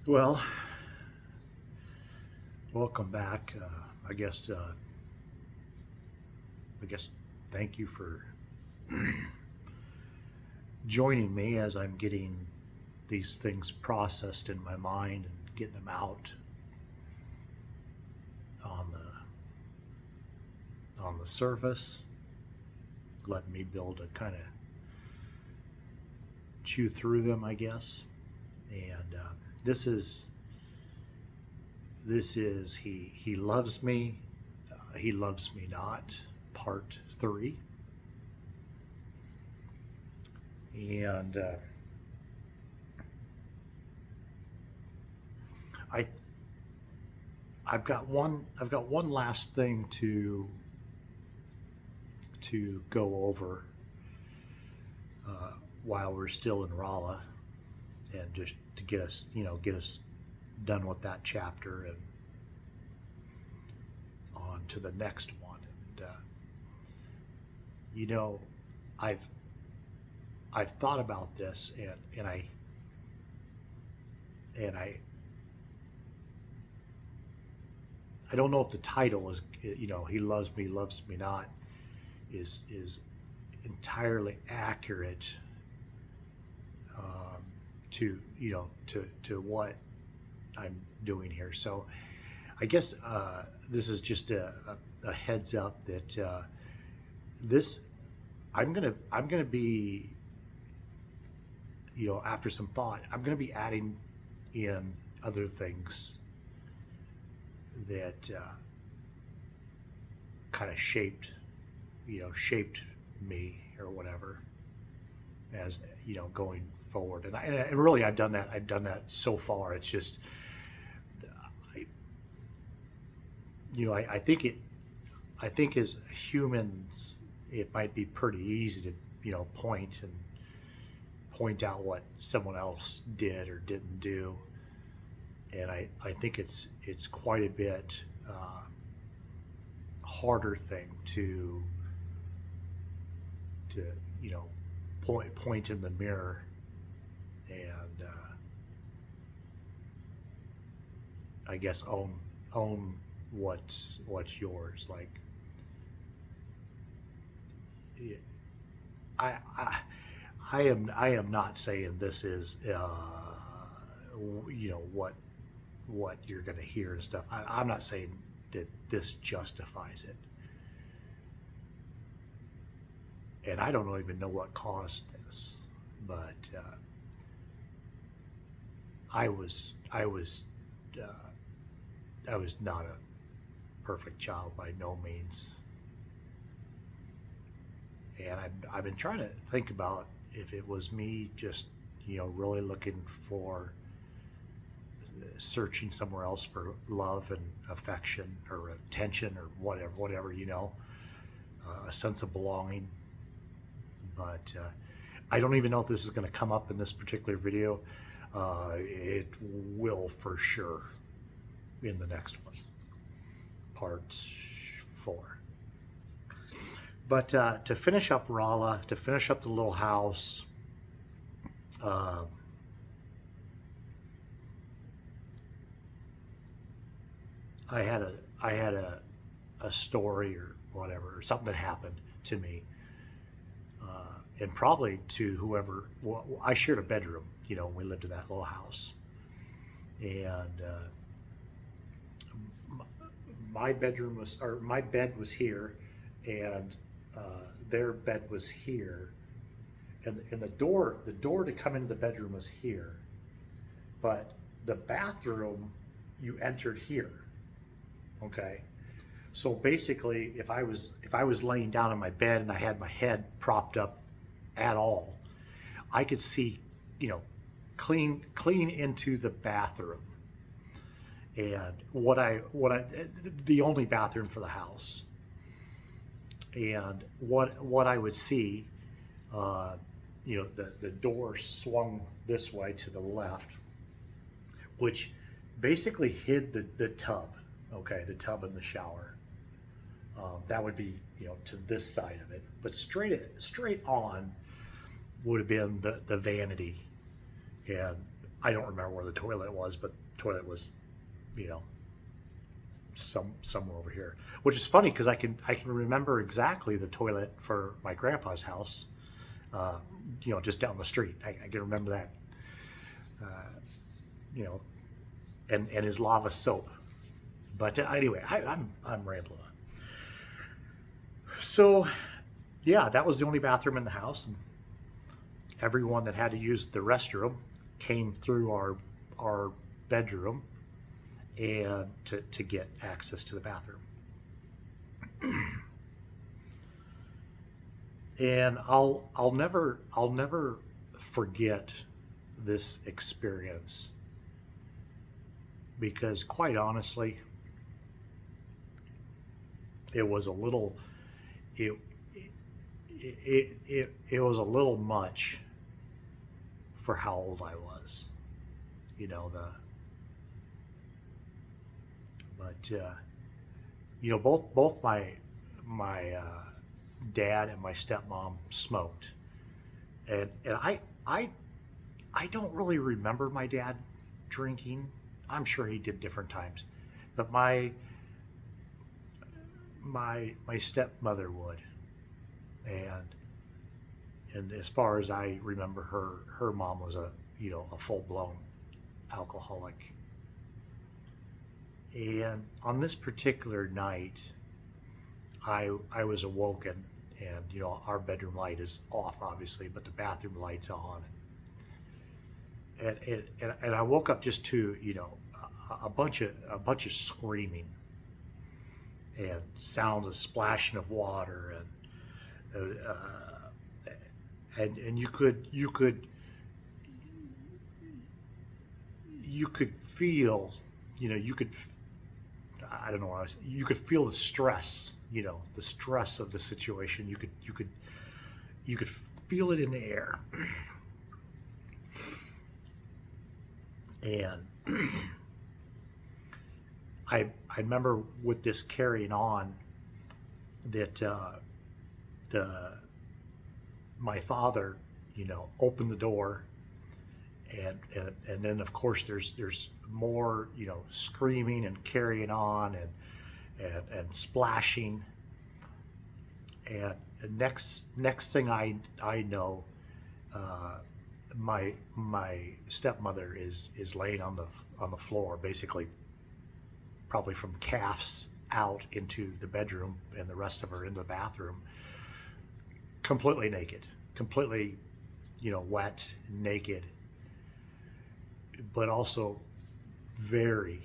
Well, welcome back. I guess. I guess. Thank you for joining me as I'm getting these things processed in my mind and getting them out on the surface, letting me be able to kind of chew through them, I guess. And this is he loves me, he loves me not, part three. And I I've got one last thing to go over while we're still in Rolla, and just to get us done with that chapter and on to the next one. And you know, I've I've thought about this, and I don't know if the title is, he loves me not, is entirely accurate to to what I'm doing here. So I guess this is just a heads up that this I'm gonna be, after some thought, I'm gonna be adding in other things that kind of shaped me or whatever, as going forward. And really, I've done that. I've done that so far. It's just, I, I think as humans, it might be pretty easy to point out what someone else did or didn't do. And I think it's quite a bit harder thing to point in the mirror and I guess own what's yours. Like, I I I am not saying this is what you're going to hear and stuff. I'm not saying that this justifies it, and I don't even know what caused this, but uh, I was not a perfect child by no means, and I've been trying to think about if it was me just really looking for, searching somewhere else for love and affection or attention or whatever, a sense of belonging. But I don't even know if this is going to come up in this particular video. It will for sure in the next one, part 4. But to finish up Rolla, to finish up the little house, uh, I had a story or whatever, or something that happened to me, and probably to whoever. Well, I shared a bedroom, when we lived in that little house, and my bed was here, and their bed was here, and the door to come into the bedroom was here, but the bathroom you entered here. Okay, so basically, if I was laying down in my bed and I had my head propped up at all, I could see, clean into the bathroom, and the only bathroom for the house, and what I would see, the door swung this way to the left, which basically hid the tub. Okay, the tub and the shower. That would be, to this side of it, but straight on would have been the vanity, and I don't remember where the toilet was, but the toilet was, you know, somewhere over here. Which is funny because I can remember exactly the toilet for my grandpa's house, uh, just down the street. I can remember that, you know, and his lava soap. But anyway, I'm rambling on. So yeah, that was the only bathroom in the house, and everyone that had to use the restroom came through our bedroom and to get access to the bathroom. And I'll never forget this experience because quite honestly, it was a little it it was a little much for how old I was. You know the but both my dad and my stepmom smoked, and I don't really remember my dad drinking. I'm sure he did different times, but my stepmother would, and as far as I remember, her mom was a full blown alcoholic. And on this particular night, I was awoken, and our bedroom light is off, obviously, but the bathroom light's on, and I woke up just to a bunch of screaming and sounds of splashing of water, and you could feel, you could, I don't know what I was, you could feel the stress, the stress of the situation. You could feel it in the air. And I remember with this carrying on that the my father, opened the door, and then of course there's more, screaming and carrying on, and splashing, and the next thing I know, my stepmother is laying on the floor, basically probably from calves out into the bedroom, and the rest of her in the bathroom, completely naked, completely, wet, naked, but also very,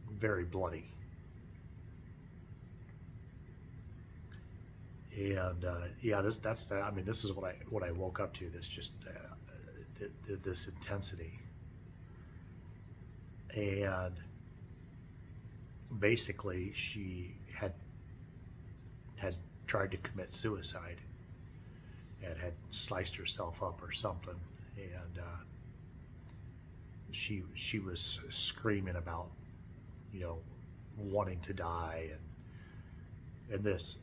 very bloody. And yeah, this is what I woke up to. This just this intensity, and basically she had tried to commit suicide and had sliced herself up or something, and she was screaming about, wanting to die, and this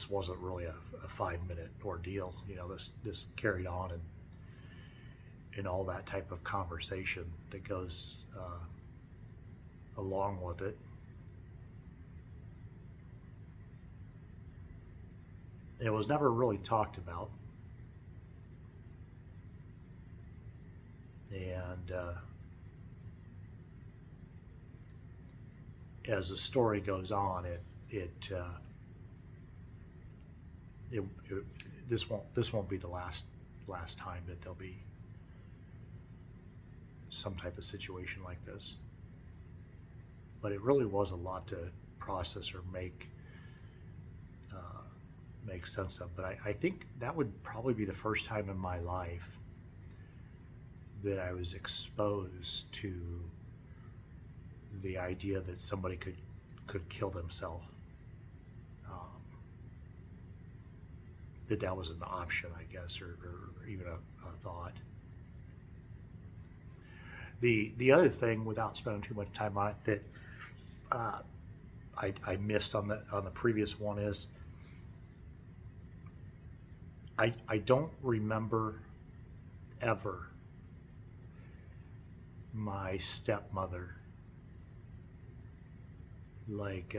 wasn't really a 5-minute ordeal. This carried on, and all that type of conversation that goes along with it. It was never really talked about, and as the story goes on, it this won't be the last time that there'll be some type of situation like this. But it really was a lot to process or make sense of. But I think that would probably be the first time in my life that I was exposed to the idea that somebody could kill themselves. That was an option, I guess, or even a thought. The other thing, without spending too much time on it, that I missed on the previous one is I don't remember ever my stepmother, like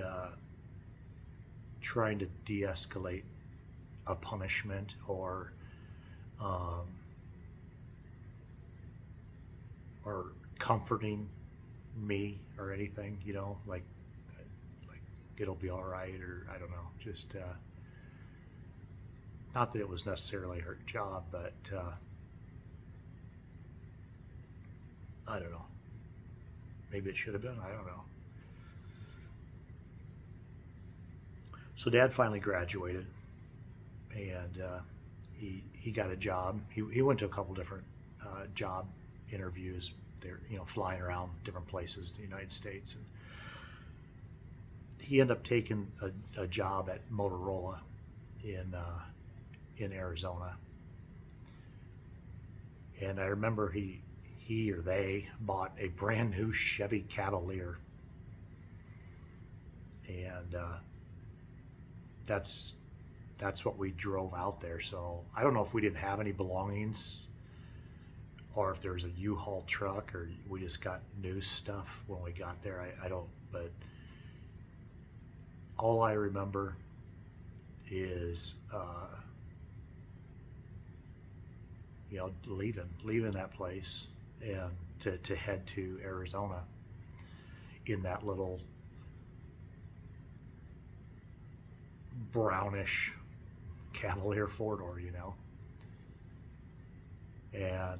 trying to de-escalate a punishment, um, or comforting me or anything, like it'll be all right, or I don't know, just not that it was necessarily her job, but I don't know. Maybe it should have been. I don't know. So Dad finally graduated, and he got a job. He went to a couple different job interviews. They're flying around different places in the United States, and he ended up taking a job at Motorola in Arizona. And I remember he or they bought a brand new Chevy Cavalier, and that's what we drove out there. So I don't know if we didn't have any belongings, or if there was a U-Haul truck, or we just got new stuff when we got there. I don't, but all I remember is leaving that place and to head to Arizona in that little brownish Cavalier four-door, and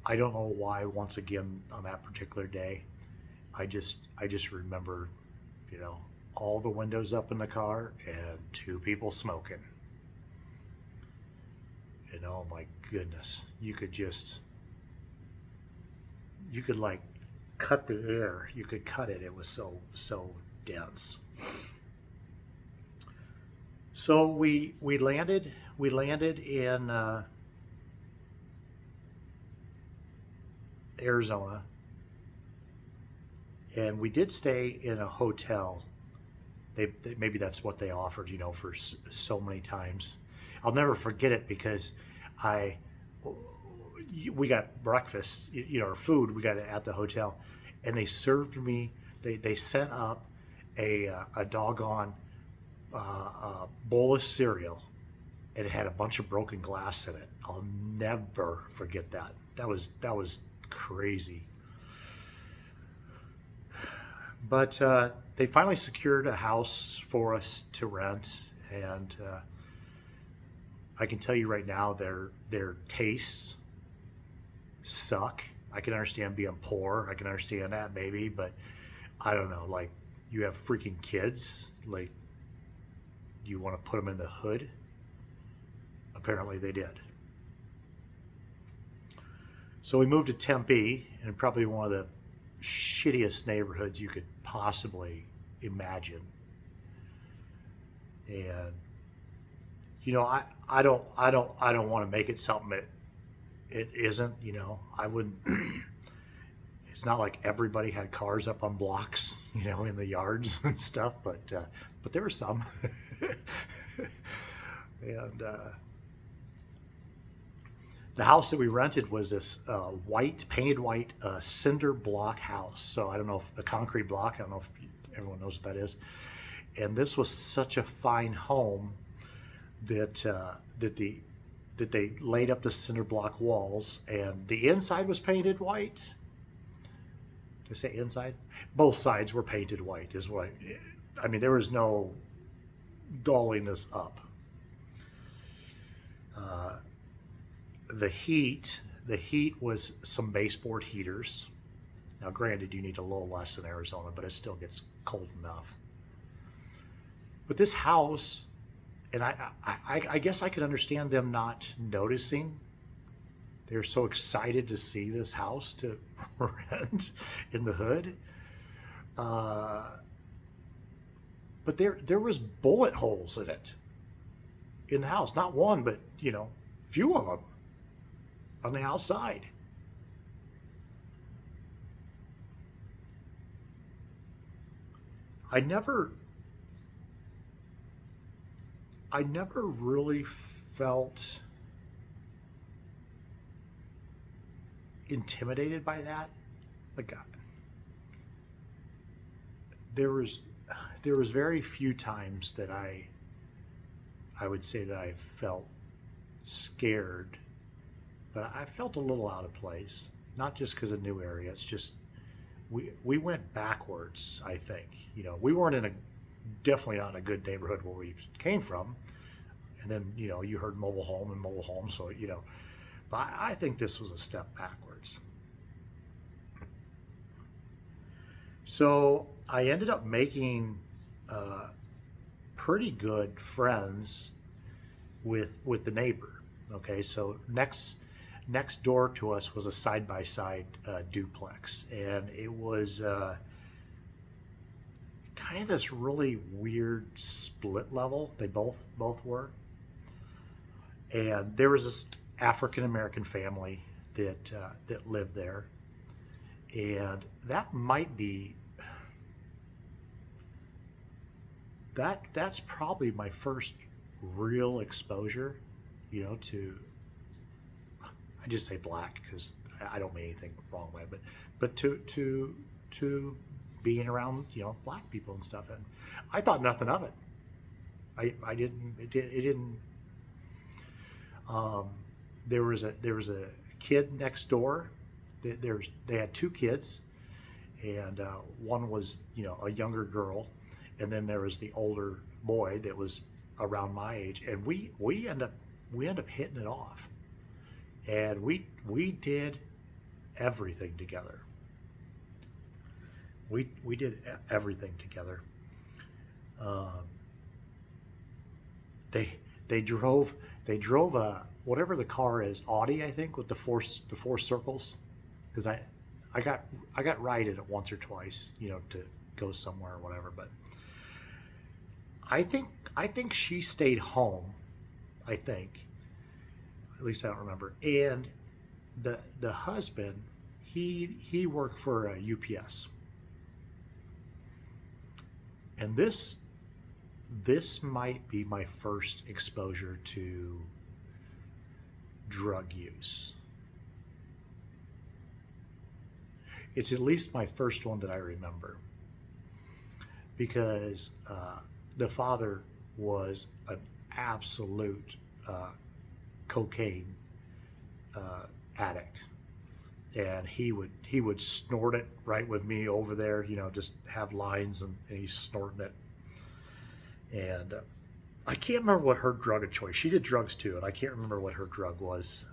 I don't know why. Once again, on that particular day, I just remember, all the windows up in the car and two people smoking. And oh my goodness, you could like cut the air. You could cut it. It was so dense. So we landed in Arizona, and we did stay in a hotel. They maybe that's what they offered, for so many times. I'll never forget it because we got breakfast, or food. We got it at the hotel, and they served me. They sent up a doggone bowl of cereal, and it had a bunch of broken glass in it. I'll never forget that. That was crazy. But they finally secured a house for us to rent, and I can tell you right now, their tastes suck. I can understand being poor. I can understand that maybe, but I don't know. Like, you have freaking kids. Like, you want to put them in the hood? Apparently they did. So we moved to Tempe, and probably one of the shittiest neighborhoods you could possibly imagine. And I don't want to make it something it isn't. I wouldn't. It's not like everybody had cars up on blocks, in the yards and stuff. But there were some. And the house that we rented was this painted white cinder block house. So I don't know if a concrete block. I don't know if everyone knows what that is. And this was such a fine home that they laid up the cinder block walls, and the inside was painted white. Did I say inside? Both sides were painted white. Is what I mean. There was no dolling this up. The heat was some baseboard heaters. Now, granted, you need a little less in Arizona, but it still gets cold enough. But this house, and I guess I could understand them not noticing. They're so excited to see this house to rent in the hood. But there was bullet holes in it, in the house. Not one, but few of them on the outside. I never really felt intimidated by that. like there was very few times that I would say that I felt scared, but I felt a little out of place. Not just because of new area. It's just we went backwards. I think we weren't in a definitely not in a good neighborhood where we came from, and then you heard mobile home and mobile home, so But I think this was a step backwards. So I ended up making pretty good friends with the neighbor. Okay, so next door to us was a side by side duplex, and it was kind of this really weird split level. They both were, and there was this African American family that lived there, and that might be that's probably my first real exposure, to I just say black because I don't mean anything wrong by it, but to being around black people and stuff, and I thought nothing of it. I didn't it didn't. There was a kid next door. They had two kids, and one was a younger girl, and then there was the older boy that was around my age, and we end up hitting it off, and we did everything together. We did everything together. Um, they drove a whatever the car is, Audi, I think, with the four circles, because I got righted it once or twice, to go somewhere or whatever. But I think she stayed home. I think, at least I don't remember. And the husband, he worked for UPS, and this might be my first exposure to drug use. It's at least my first one that I remember, because the father was an absolute cocaine addict, and he would snort it right with me over there, just have lines, and he's snorting it. And I can't remember what her drug of choice. She did drugs too, and I can't remember what her drug was.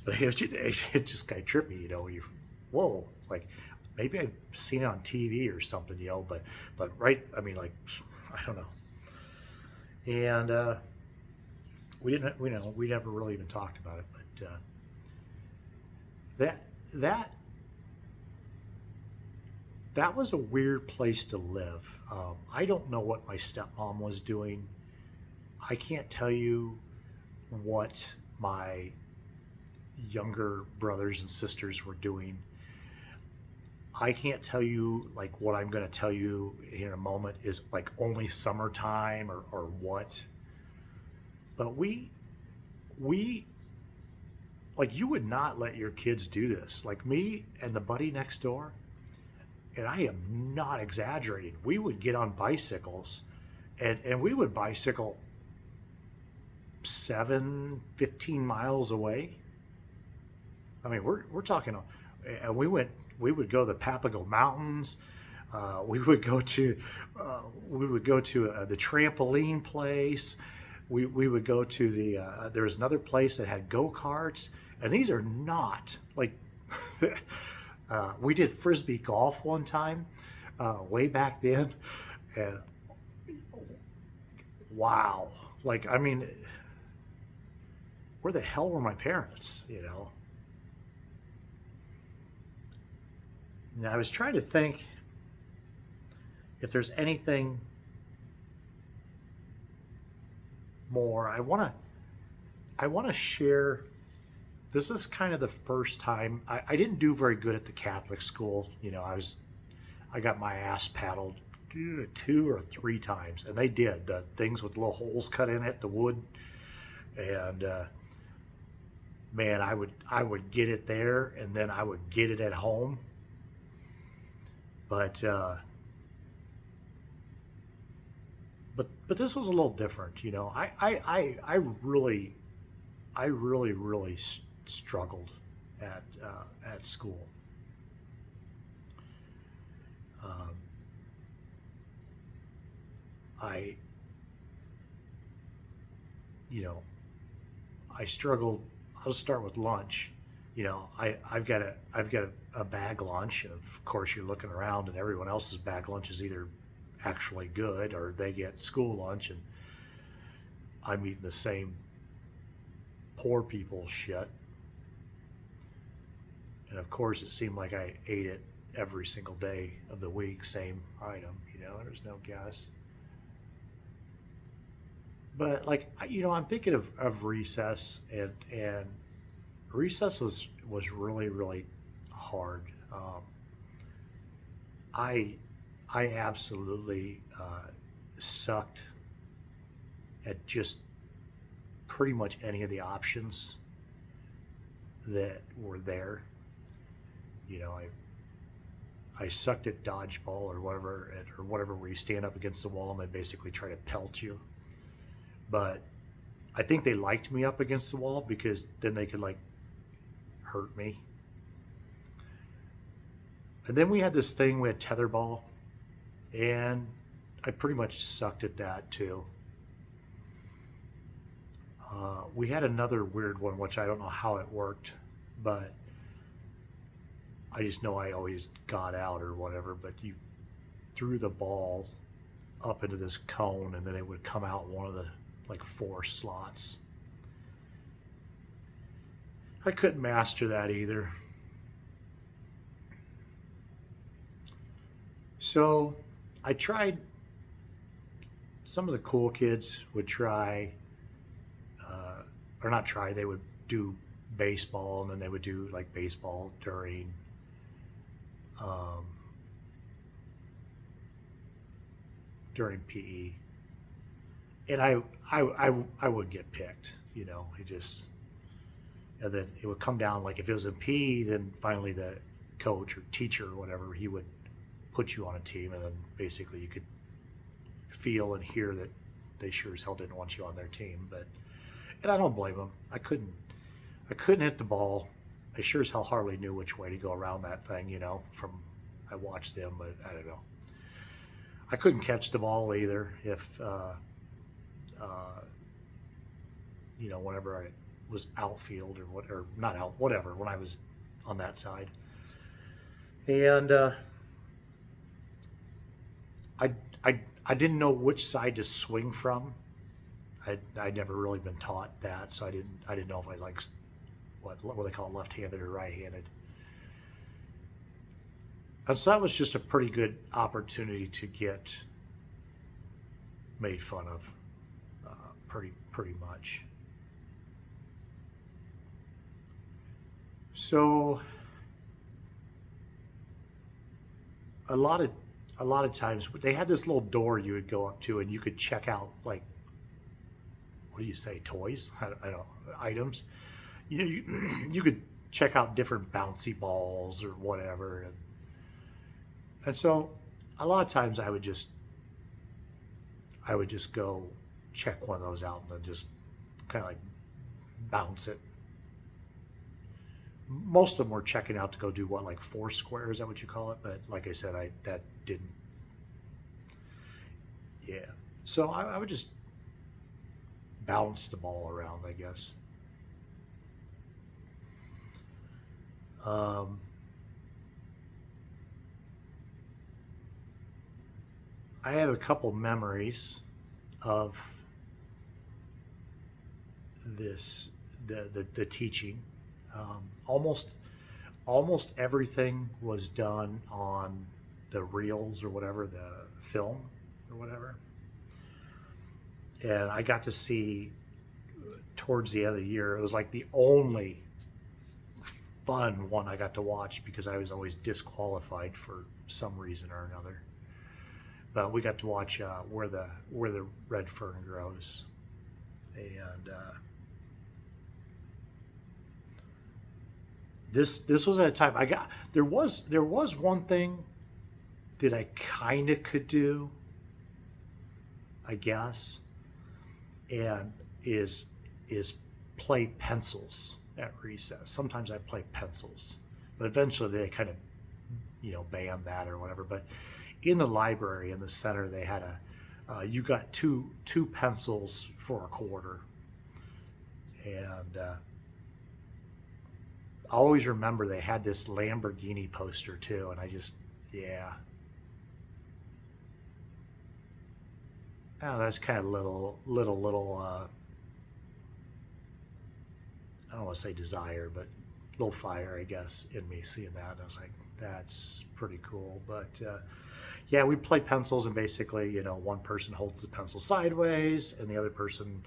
But it just kind of trippy, you whoa, like maybe I've seen it on TV or something, but right, I mean, like, I don't know. And we never really even talked about it, but that was a weird place to live. I don't know what my stepmom was doing. I can't tell you what my younger brothers and sisters were doing. I can't tell you, like, what I'm going to tell you in a moment is like only summertime or what. But we like, you would not let your kids do this. Like me and the buddy next door, and I am not exaggerating, we would get on bicycles and we would bicycle 15 miles away. I mean, we're talking, and we would go to the Papago Mountains. We would go to the trampoline place. We would go to there was another place that had go-karts, and these are not like we did frisbee golf one time way back then, and wow, like, I mean, where the hell were my parents, Now, I was trying to think if there's anything more. I want to share. This is kind of the first time I didn't do very good at the Catholic school. I got my ass paddled 2 or 3 times, and they did the things with little holes cut in it, the wood, and man, I would get it there, and then I would get it at home. But but this was a little different, you know. I really struggled at school. Um, I you know I struggled. I'll start with lunch. You know, I've got a bag lunch, and of course you're looking around, and everyone else's bag lunch is either actually good or they get school lunch, and I'm eating the same poor people shit. And of course, it seemed like I ate it every single day of the week, same item. You know, there's no gas. But like, I'm thinking of recess, and recess was really really hard. I I absolutely sucked at just pretty much any of the options that were there. You know, I sucked at dodgeball or whatever, where you stand up against the wall and they basically try to pelt you. But I think they liked me up against the wall because then they could like hurt me. And then we had this thing, we had tetherball, and I pretty much sucked at that too. We had another weird one, which I don't know how it worked, but I just know I always got out or whatever. But you threw the ball up into this cone, and then it would come out one of the like four slots. I couldn't master that either. So I tried. Some of the cool kids would try, or not try. They would do baseball, and then they would do like baseball um, during PE. And I would get picked. You know, it just, and then it would come down, like if it was in PE, then finally the coach or teacher or whatever, he would put you on a team, and then basically you could feel and hear that they sure as hell didn't want you on their team. But and I don't blame them. I couldn't hit the ball. I sure as hell hardly knew which way to go around that thing. You know, from I watched them, but I don't know. I couldn't catch the ball either. If uh, whenever I was outfield or what, or not out, whatever, when I was on that side, and I, I didn't know which side to swing from. I'd never really been taught that, so I didn't know if I like what they call it, left-handed or right-handed. And so that was just a pretty good opportunity to get made fun of, pretty much. So a lot of a lot of times they had this little door you would go up to, and you could check out, like, what do you say, toys? I don't items. You could check out different bouncy balls or whatever, and so a lot of times I would just go check one of those out and then just kind of like bounce it. Most of them were checking out to go do what, like four square, is that what you call it? But like I said, I that didn't. Yeah. So I would just bounce the ball around, I guess. Um, I have a couple memories of this the teaching. Almost everything was done on the reels or whatever, the film or whatever, and I got to see towards the end of the year. It was like the only fun one I got to watch because I was always disqualified for some reason or another. But we got to watch where the red fern grows, and This was at a time there was one thing that I kind of could do, I guess, and is play pencils at recess. Sometimes I play pencils, but eventually they kind of banned that or whatever. But in the library in the center, they had you got two pencils for a quarter, and I always remember they had this Lamborghini poster too, and I just yeah. Oh, that's kind of little. I don't want to say desire, but little fire, I guess, in me seeing that. And I was like, that's pretty cool. But yeah, we play pencils, and basically, one person holds the pencil sideways, and the other person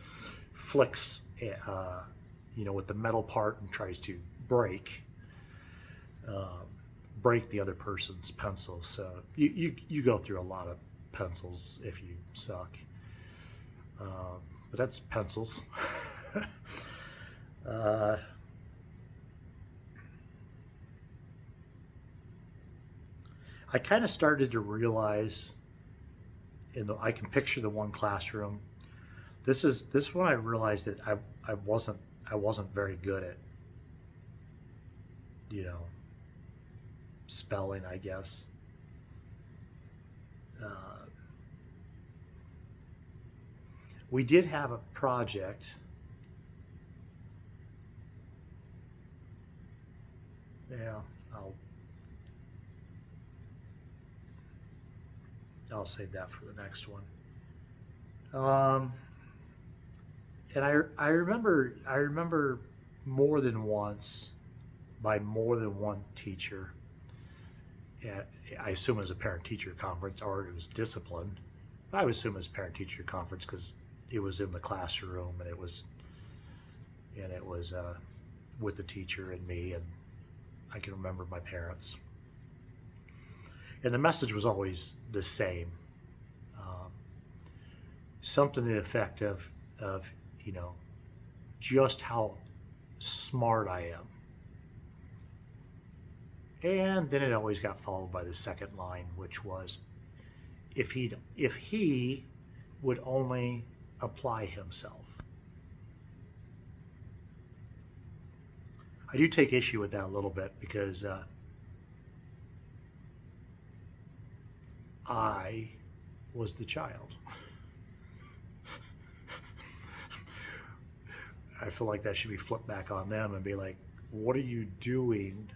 flicks, with the metal part and tries to um, break the other person's pencil. So you go through a lot of pencils if you suck. But that's pencils. uh, I kind of started to realize, I can picture the one classroom. This is when I realized that I wasn't very good at you know spelling, I guess. Uh, we did have a project. Yeah, I'll I'll save that for the next one. Um, and I remember more than once by more than one teacher. At, I assume it was a parent teacher conference or it was discipline. I would assume it was parent teacher conference because it was in the classroom, and it was with the teacher and me, and I can remember my parents. And the message was always the same, um, something to the effect of you know just how smart I am. And then it always got followed by the second line, which was if he would only apply himself. I do take issue with that a little bit because I was the child. I feel like that should be flipped back on them and be like, what are you doing?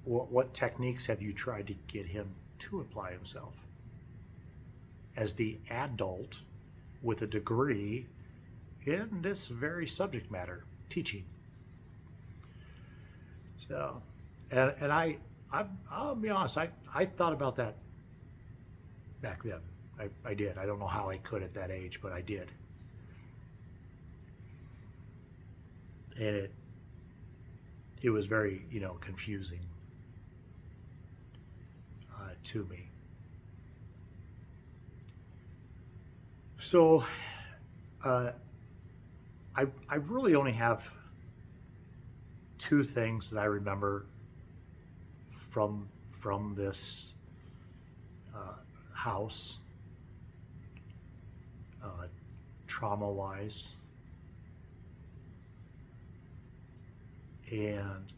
What techniques have you tried to get him to apply himself as the adult with a degree in this very subject matter, teaching? So, and I'll be honest, I thought about that back then. I did. I don't know how I could at that age, but I did. And it was very, confusing to me. So uh, I really only have two things that I remember from this house, uh, trauma wise, and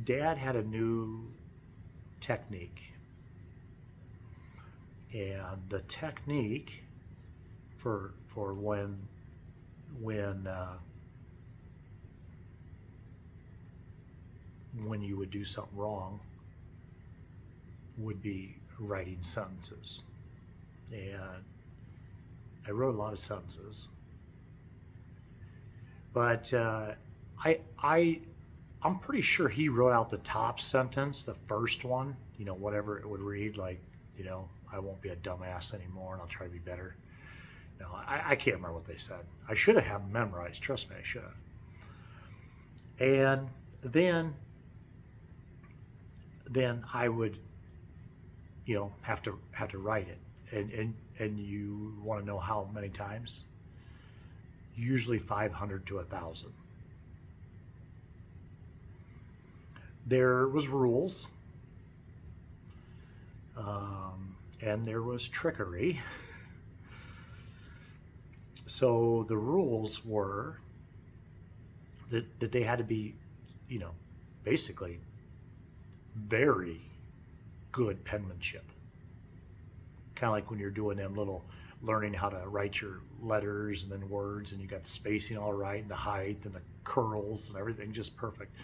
Dad had a new technique, and the technique for when when you would do something wrong would be writing sentences. And I wrote a lot of sentences, but I'm pretty sure he wrote out the top sentence, the first one, whatever it would read, like, I won't be a dumbass anymore and I'll try to be better. No, I can't remember what they said. I should have them memorized. Trust me, I should have. And then I would, have to write it. And you want to know how many times? Usually 500 to 1,000. there was rules, and there was trickery. So the rules were that they had to be, you know, basically very good penmanship. Kind of like when you're doing them little, learning how to write your letters and then words, and you got the spacing all right and the height and the curls and everything just perfect.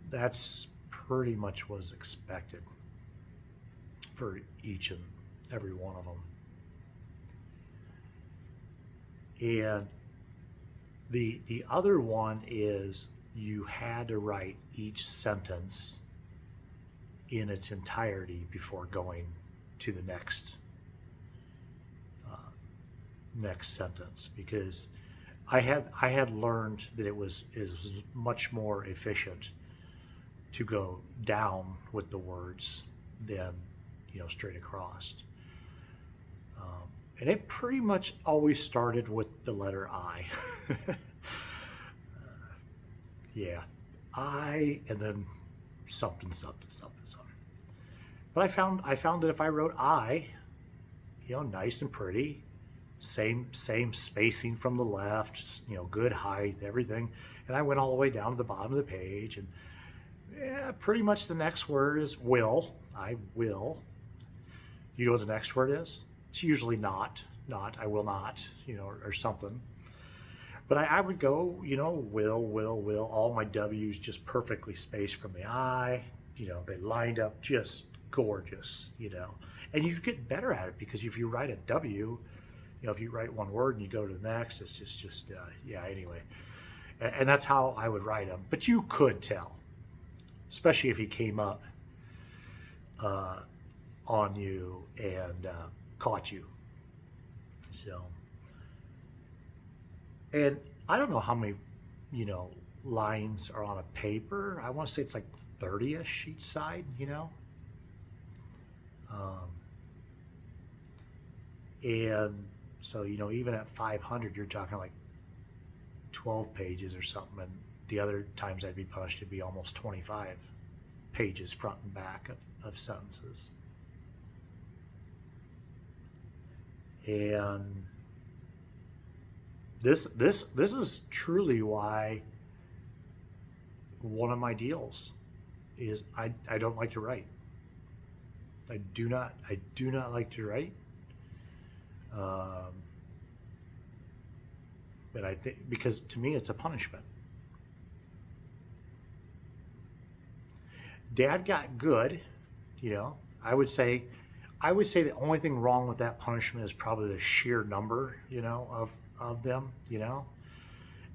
That's pretty much what was expected for each and every one of them. And the other one is you had to write each sentence in its entirety before going to the next sentence, because I had learned that it was much more efficient to go down with the words than, you know, straight across. And it pretty much always started with the letter I. Yeah, I, and then something. But I found that if I wrote I, you know, nice and pretty, same spacing from the left, you know, good height, everything, and I went all the way down to the bottom of the page, and yeah, pretty much the next word is will. I will. You know what the next word is? It's usually not, I will not, you know, or something. But I would go, you know, will, all my W's just perfectly spaced from the I, you know, they lined up just gorgeous, you know. And you get better at it, because if you write a W, you know, if you write one word and you go to the next, it's just yeah, anyway. And that's how I would write them. But you could tell, especially if he came up on you and caught you. So, and I don't know how many, you know, lines are on a paper. I want to say it's like 30-ish each side, you know. And so, you know, even at 500, you're talking like 12 pages or something. And the other times I'd be punished, it'd be almost 25 pages front and back of sentences. And this is truly why one of my deals is I don't like to write. I do not like to write. But I think, because to me it's a punishment. Dad got good, you know. I would say the only thing wrong with that punishment is probably the sheer number, you know, of them, you know,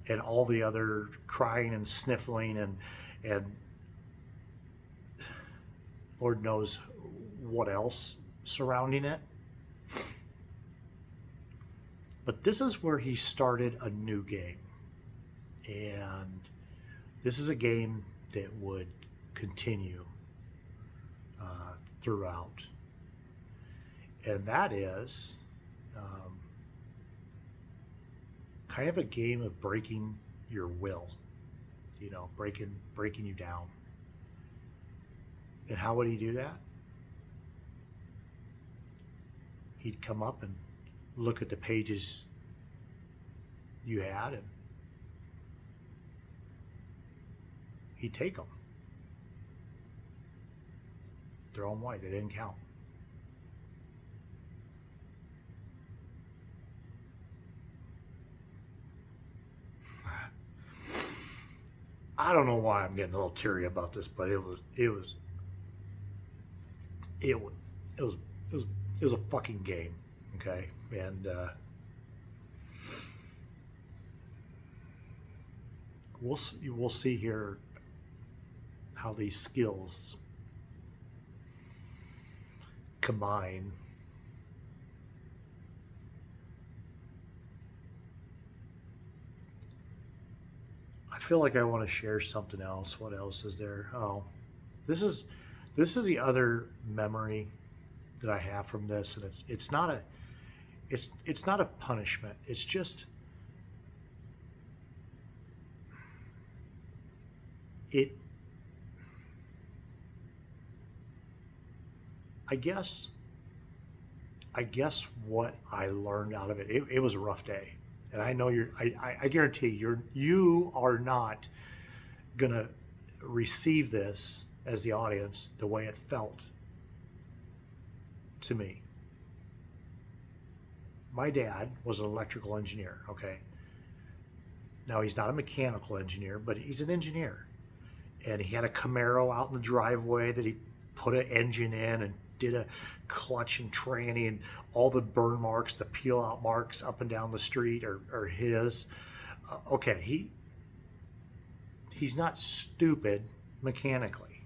and all the other crying and sniffling and Lord knows what else surrounding it. But this is where he started a new game. And this is a game that would continue throughout. And that is kind of a game of breaking your will, you know, breaking you down. And how would he do that? He'd come up and look at the pages you had, and he'd take them. They're all white. They didn't count. I don't know why I'm getting a little teary about this, but it was a fucking game, okay? And we'll see here how these skills combine. I feel like I want to share something else. What else is there? Oh, this is the other memory that I have from this, and it's not a punishment. It's just it I guess I guess what I learned out of it, it was a rough day. And I know I guarantee you are not gonna receive this as the audience the way it felt to me. My dad was an electrical engineer, okay? Now he's not a mechanical engineer, but he's an engineer. And he had a Camaro out in the driveway that he put an engine in and did a clutch and tranny, and all the burn marks, the peel out marks up and down the street are his. Okay, he's not stupid mechanically.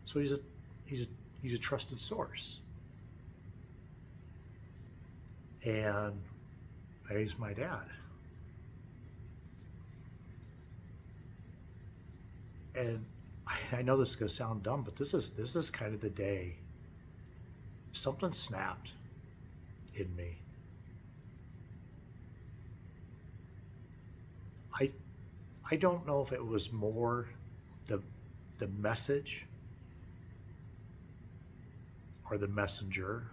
So he's a trusted source. And he's my dad. And I know this is going to sound dumb, but this is kind of the day something snapped in me. I don't know if it was more the message or the messenger,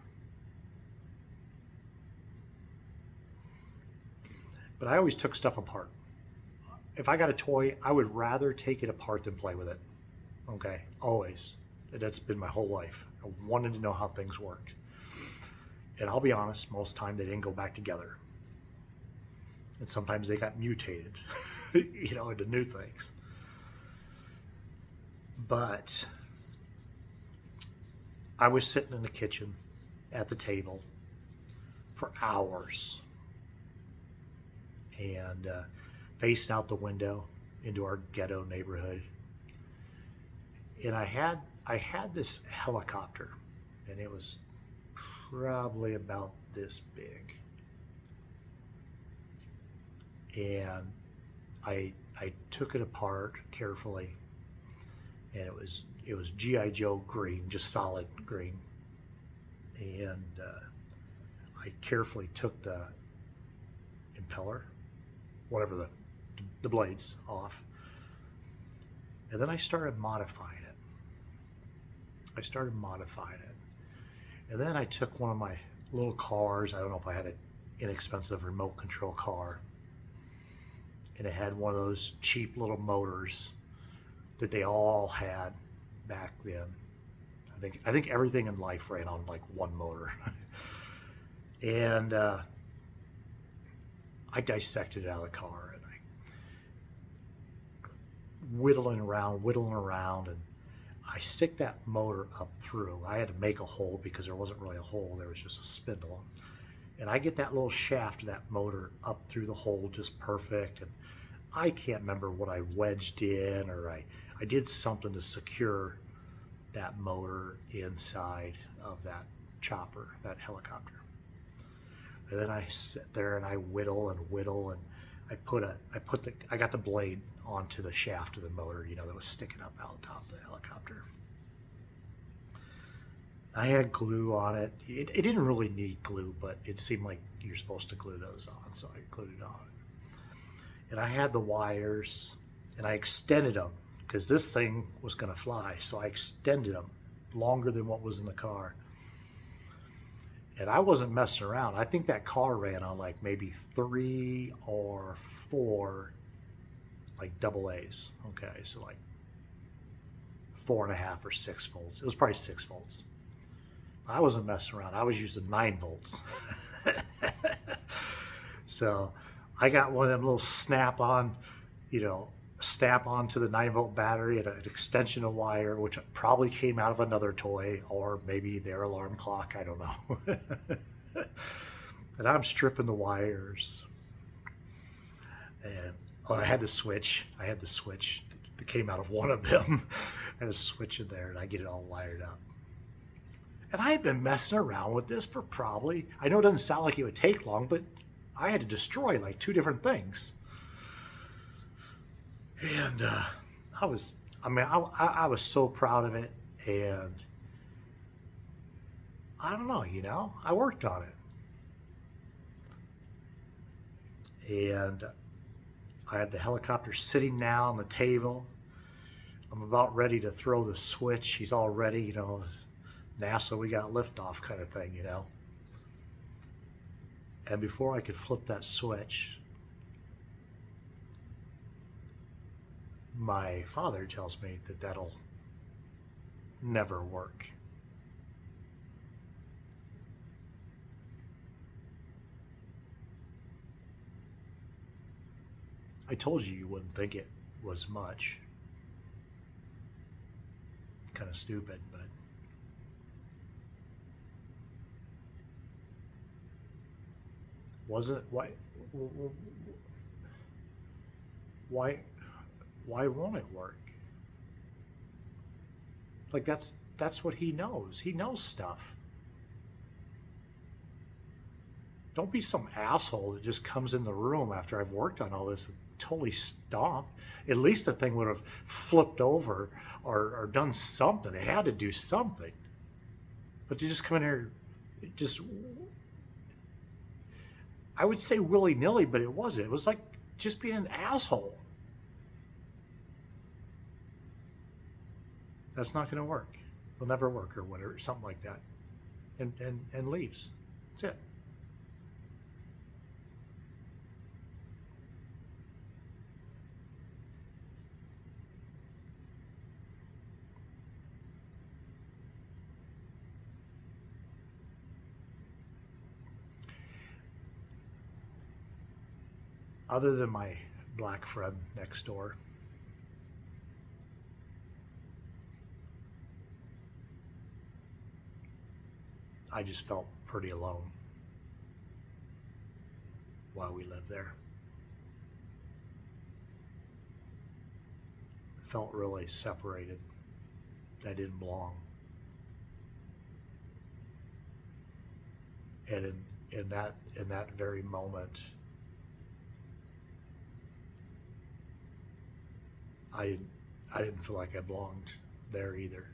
but I always took stuff apart. If I got a toy, I would rather take it apart than play with it. Okay, always. That's been my whole life. I wanted to know how things worked. And I'll be honest, most of the time they didn't go back together. And sometimes they got mutated, into new things. But I was sitting in the kitchen at the table for hours and facing out the window into our ghetto neighborhood. And I had this helicopter, and it was probably about this big. And I took it apart carefully, and it was G.I. Joe green, just solid green. And I carefully took the impeller, whatever the blades, off. And then I started modifying it. And then I took one of my little cars. I don't know if I had an inexpensive remote control car. And it had one of those cheap little motors that they all had back then. I think everything in life ran on like one motor. And I dissected it out of the car, and I whittling around, and I stick that motor up through. I had to make a hole because there wasn't really a hole, there was just a spindle. And I get that little shaft of that motor up through the hole just perfect. And I can't remember what I wedged in, or I did something to secure that motor inside of that chopper, that helicopter. And then I sit there and I whittle, and I got the blade onto the shaft of the motor, that was sticking up out the top of the helicopter. I had glue on it. It didn't really need glue, but it seemed like you're supposed to glue those on, so I glued it on. And I had the wires, and I extended them because this thing was going to fly, so I extended them longer than what was in the car. And I wasn't messing around. I think that car ran on like maybe 3 or 4 like double A's. Okay, so like 4.5 or 6 volts. It was probably 6 volts. I wasn't messing around. I was using 9 volts. So I got one of them little snap-on to the 9-volt battery and an extension of wire, which probably came out of another toy or maybe their alarm clock. I don't know. And I'm stripping the wires. And I had the switch. That came out of one of them. I had a switch in there, and I get it all wired up. And I had been messing around with this for probably, I know it doesn't sound like it would take long, but I had to destroy like 2 different things. And I was so proud of it. And I don't know, I worked on it. And I have the helicopter sitting now on the table. I'm about ready to throw the switch. He's all ready, NASA, we got liftoff kind of thing, you know. And before I could flip that switch, my father tells me that that'll never work. I told you wouldn't think it was much. Kind of stupid, but wasn't why why won't it work? Like that's what he knows. He knows stuff. Don't be some asshole that just comes in the room after I've worked on all this and totally stomped. At least the thing would have flipped over or done something. It had to do something. But to just come in here, just, I would say willy-nilly, but it wasn't. It was like just being an asshole. That's not going to work. It'll never work or whatever, something like that. And leaves. That's it. Other than my black friend next door, I just felt pretty alone while we lived there. Felt really separated. I didn't belong. And in that very moment, I didn't feel like I belonged there either.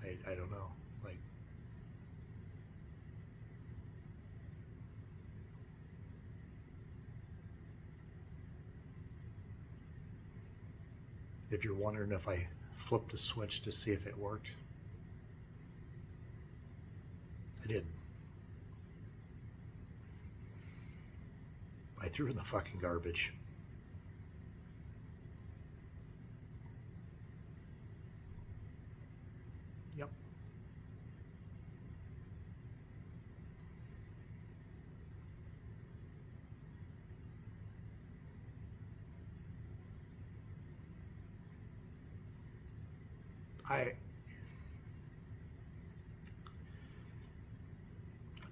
I don't know. Like, if you're wondering if I flipped the switch to see if it worked, I didn't. I threw it in the fucking garbage. Yep.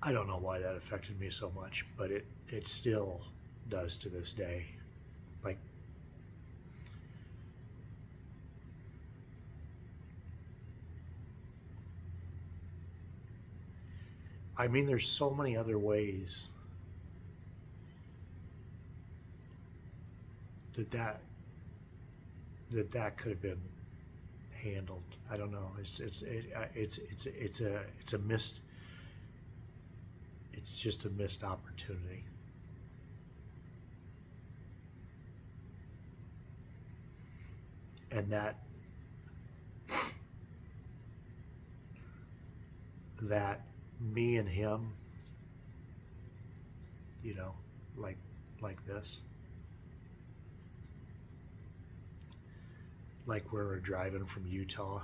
I don't know why that affected me so much, but it still does to this day. Like, I mean, there's so many other ways that that could have been handled. I don't know. It's a missed. It's just a missed opportunity. And that me and him, you know, like this, like we were driving from Utah,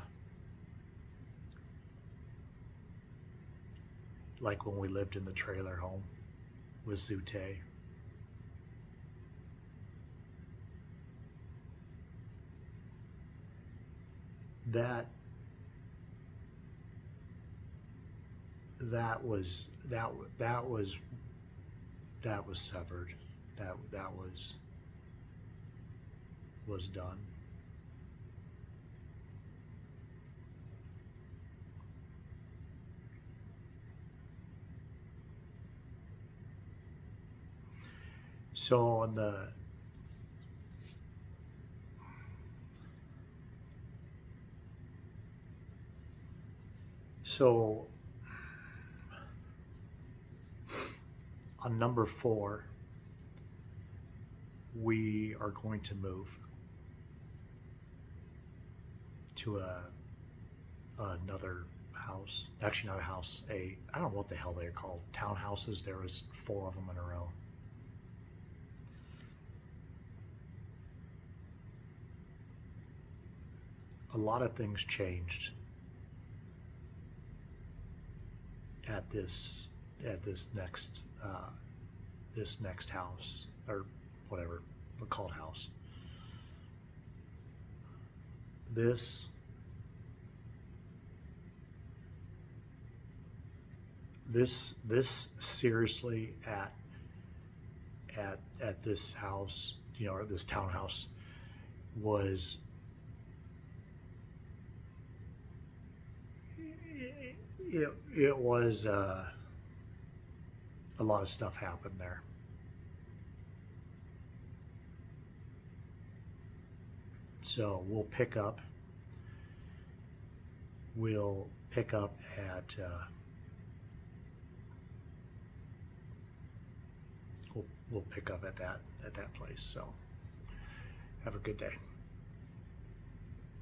like when we lived in the trailer home with Zute. That that was that that was that was severed. That was done. So on the so on number 4, we are going to move to another house. Actually, not a house. I don't know what the hell they're called. Townhouses. There was 4 of them in a row. A lot of things changed at this next house, or whatever we call it, house. This seriously at this house, or this townhouse, was it was a lot of stuff happened there. So we'll pick up at we'll pick up at that place. So have a good day.